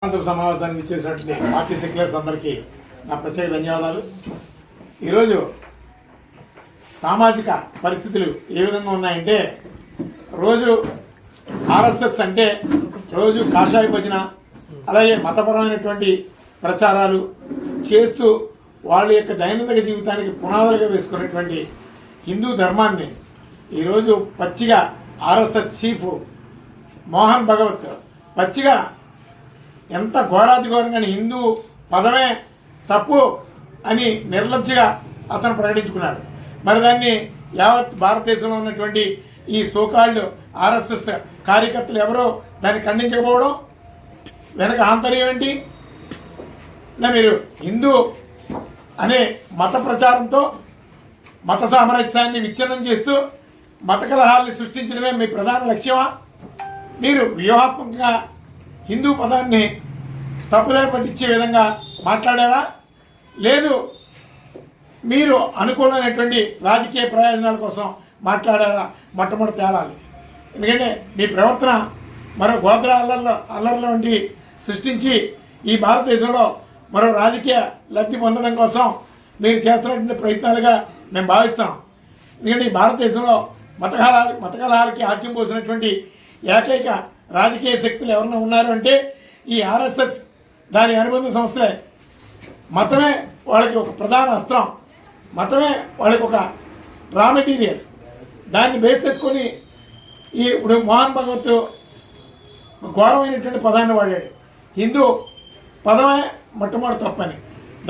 సమావేశానికి ఇచ్చేసినటువంటి party seculars అందరికీ నా ప్రత్యేక ధన్యవాదాలు. ఈరోజు సామాజిక పరిస్థితులు ఏ విధంగా ఉన్నాయంటే, రోజు ఆర్ఎస్ఎస్ అంటే రోజు కాషాయ భజన, అలాగే మతపరమైనటువంటి ప్రచారాలు చేస్తూ వాళ్ళ యొక్క దైనందిక జీవితానికి పునాదులుగా వేసుకున్నటువంటి హిందూ ధర్మాన్ని ఈరోజు పచ్చిగా ఆర్ఎస్ఎస్ చీఫ్ మోహన్ భగవత్ పచ్చిగా ఎంత ఘోరాతి ఘోరంగా హిందూ పదమే తప్పు అని నిర్లజ్జగా అతను ప్రకటించుకున్నాడు. మరి దాన్ని యావత్ భారతదేశంలో ఉన్నటువంటి ఈ సోకాల్డ్ ఆర్ఎస్ఎస్ కార్యకర్తలు ఎవరో దాన్ని ఖండించకపోవడం వెనక ఆంతర్యం ఏంటి? మీరు హిందూ అనే మత ప్రచారంతో మత సామరస్యాన్ని విచ్ఛిన్నం చేస్తూ మత కలహాల్ని సృష్టించడమే మీ ప్రధాన లక్ష్యమా? మీరు వ్యూహాత్మకంగా హిందూ పదాన్ని తప్పుదారి పట్టించే విధంగా మాట్లాడారా? లేదు మీరు అనుకూలమైనటువంటి రాజకీయ ప్రయోజనాల కోసం మాట్లాడారా? మొట్టమొదటి తేలాలి. ఎందుకంటే మీ ప్రవర్తన మరో గోత్ర అల్లర్ల వంటి సృష్టించి ఈ భారతదేశంలో మరో రాజకీయ లబ్ధి పొందడం కోసం మీరు చేస్తున్నటువంటి ప్రయత్నాలుగా మేము భావిస్తాం. ఎందుకంటే ఈ భారతదేశంలో మతకలహాలకి ఆజ్యం పోసినటువంటి ఏకైక రాజకీయ శక్తులు ఎవరైనా ఉన్నారు అంటే ఈ ఆర్ఎస్ఎస్, దాని అనుబంధ సంస్థలే. మతమే వాళ్ళకి ఒక ప్రధాన అస్త్రం, మతమే వాళ్ళకి ఒక రా మెటీరియల్. దాన్ని బేస్ చేసుకొని ఇప్పుడు మోహన్ భగవత్ ఘోరమైనటువంటి పదాన్ని వాడాడు. హిందూ పదమే మొట్టమొదటి తప్పని.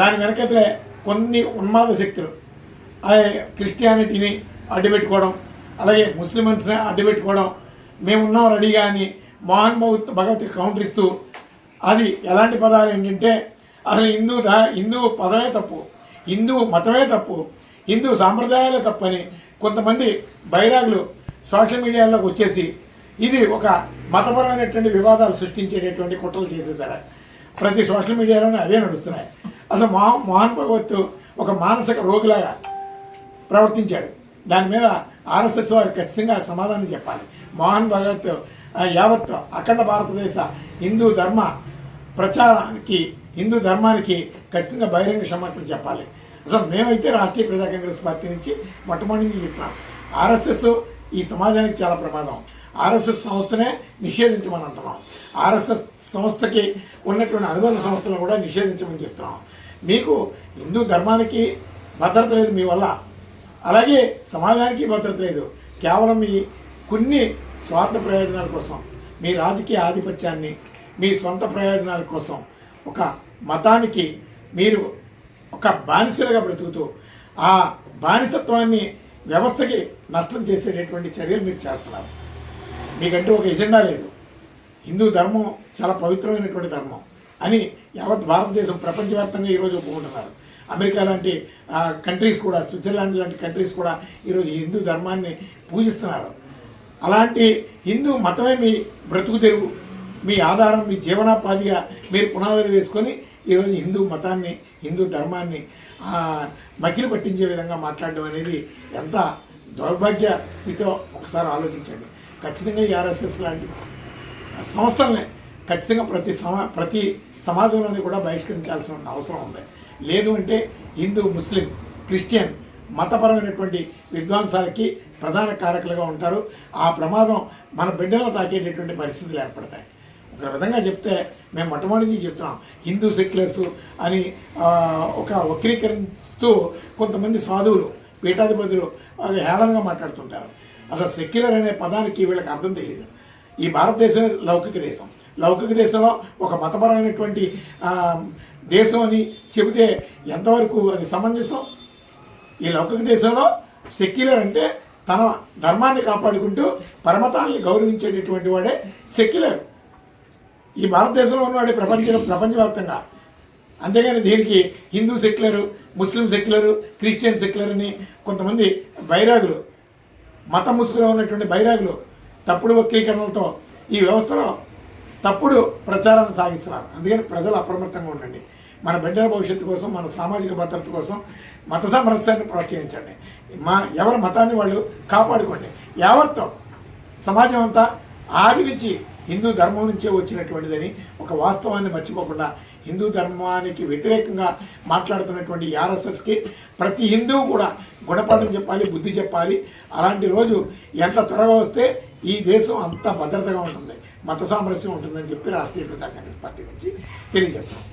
దాని వెనకైతే కొన్ని ఉన్మాద శక్తులు క్రిస్టియానిటీని అడ్డుపెట్టుకోవడం, అలాగే ముస్లిమ్స్ని అడ్డుపెట్టుకోవడం, మేమున్నాం రెడీగా అని మోహన్ భగవత్ కౌంటర్ ఇస్తూ, అది ఎలాంటి పదాలు ఏంటంటే అసలు హిందూ పదమే తప్పు, హిందూ మతమే తప్పు, హిందూ సాంప్రదాయాలే తప్పని కొంతమంది బైరాగులు సోషల్ మీడియాలోకి వచ్చేసి ఇది ఒక మతపరమైనటువంటి వివాదాలు సృష్టించేటటువంటి కుట్రలు చేసేసారు. ప్రతి సోషల్ మీడియాలోనే అవే నడుస్తున్నాయి. అసలు మోహన్ భగవత్ ఒక మానసిక రోగిలాగా ప్రవర్తించాడు. దాని మీద ఆర్ఎస్ఎస్ వారు ఖచ్చితంగా సమాధానం చెప్పాలి. మోహన్ భగవత్ యావత్ అఖండ భారతదేశ హిందూ ధర్మ ప్రచారానికి, హిందూ ధర్మానికి ఖచ్చితంగా బహిరంగ క్షమాపణ చెప్పాలి. అసలు మేమైతే రాష్ట్రీయ ప్రజా కాంగ్రెస్ పార్టీ నుంచి మొట్టమొదటి చెప్పినాం, ఆర్ఎస్ఎస్ ఈ సమాజానికి చాలా ప్రమాదం. ఆర్ఎస్ఎస్ సంస్థనే నిషేధించమని అంటున్నాం. ఆర్ఎస్ఎస్ సంస్థకి ఉన్నటువంటి అనుబంధ సంస్థలను కూడా నిషేధించమని చెప్తున్నాం. మీకు హిందూ ధర్మానికి భద్రత లేదు మీ వల్ల, అలాగే సమాజానికి భద్రత లేదు. కేవలం మీ కొన్ని స్వార్థ ప్రయోజనాల కోసం, మీ రాజకీయ ఆధిపత్యాన్ని, మీ సొంత ప్రయోజనాల కోసం ఒక మతానికి మీరు ఒక బానిసలుగా బ్రతుకుతూ ఆ బానిసత్వాన్ని వ్యవస్థకి నష్టం చేసేటటువంటి చర్యలు మీరు చేస్తున్నారు. మీకంటూ ఒక ఎజెండా లేదు. హిందూ ధర్మం చాలా పవిత్రమైనటువంటి ధర్మం అని యావత్ భారతదేశం ప్రపంచవ్యాప్తంగా ఈరోజు ఒప్పుకుంటున్నారు. అమెరికా లాంటి కంట్రీస్ కూడా, స్విట్జర్లాండ్ లాంటి కంట్రీస్ కూడా ఈరోజు హిందూ ధర్మాన్ని పూజిస్తున్నారు. అలాంటి హిందూ మతమే మీ బ్రతుకు తెరువు, మీ ఆధారం, మీ జీవనోపాధిగా మీరు పునాదులు వేసుకొని ఈరోజు హిందూ మతాన్ని, హిందూ ధర్మాన్ని మకిలి పట్టించే విధంగా మాట్లాడడం అనేది ఎంత దౌర్భాగ్య స్థితిలో ఒకసారి ఆలోచించండి. ఖచ్చితంగా ఈ ఆర్ఎస్ఎస్ లాంటి సంస్థల్ని ఖచ్చితంగా ప్రతి సమాజంలోని కూడా బహిష్కరించాల్సిన అవసరం ఉంది. లేదు అంటే హిందూ, ముస్లిం, క్రిస్టియన్ మతపరమైనటువంటి విద్వాంసాలకి ప్రధాన కారకులుగా ఉంటారు. ఆ ప్రమాదం మన బిడ్డలను తాకేటటువంటి పరిస్థితులు ఏర్పడతాయి. ఒక విధంగా చెప్తే మేము మొట్టమొదటి చెప్తున్నాం, హిందూ సెక్యులర్స్ అని ఒక వక్రీకరిస్తూ కొంతమంది సాధువులు, పీఠాధిపతులు హేళనగా మాట్లాడుతుంటారు. అసలు సెక్యులర్ అనే పదానికి వీళ్ళకి అర్థం తెలియదు. ఈ భారతదేశమే లౌకిక దేశం. లౌకిక దేశంలో ఒక మతపరమైనటువంటి దేశం అని చెబితే ఎంతవరకు అది సమంజసం? ఈ లౌకిక దేశంలో సెక్యులర్ అంటే తన ధర్మాన్ని కాపాడుకుంటూ పరమతాన్ని గౌరవించేటటువంటి వాడే సెక్యులర్. ఈ భారతదేశంలో ఉన్నవాడే ప్రపంచవ్యాప్తంగా. అంతేగాని దీనికి హిందూ సెక్యులరు, ముస్లిం సెక్యులరు, క్రిస్టియన్ సెక్యులర్ అని కొంతమంది బైరాగులు, మత ముసుగులో ఉన్నటువంటి బైరాగులు తప్పుడు వక్రీకరణలతో ఈ వ్యవస్థలో తప్పుడు ప్రచారాన్ని సాగిస్తున్నారు. అందుకని ప్రజలు అప్రమత్తంగా ఉండండి. మన బిడ్డల భవిష్యత్తు కోసం, మన సామాజిక భద్రత కోసం మత సామరస్యాన్ని ప్రోత్సహించండి. ఎవరి మతాన్ని వాళ్ళు కాపాడుకోండి. యావత్తు సమాజం అంతా ఆది నుంచి హిందూ ధర్మం నుంచే వచ్చినటువంటిదని ఒక వాస్తవాన్ని మర్చిపోకుండా హిందూ ధర్మానికి వ్యతిరేకంగా మాట్లాడుతున్నటువంటి ఆర్ఎస్ఎస్కి ప్రతి హిందువు కూడా గుణపాఠం చెప్పాలి, బుద్ధి చెప్పాలి. అలాంటి రోజు ఎంత త్వరగా వస్తే ఈ దేశం అంత భద్రతగా ఉంటుంది, మత సామరస్యం ఉంటుందని చెప్పి రాష్ట్రీయ ప్రజా కాంగ్రెస్ పార్టీ నుంచి తెలియజేస్తాం.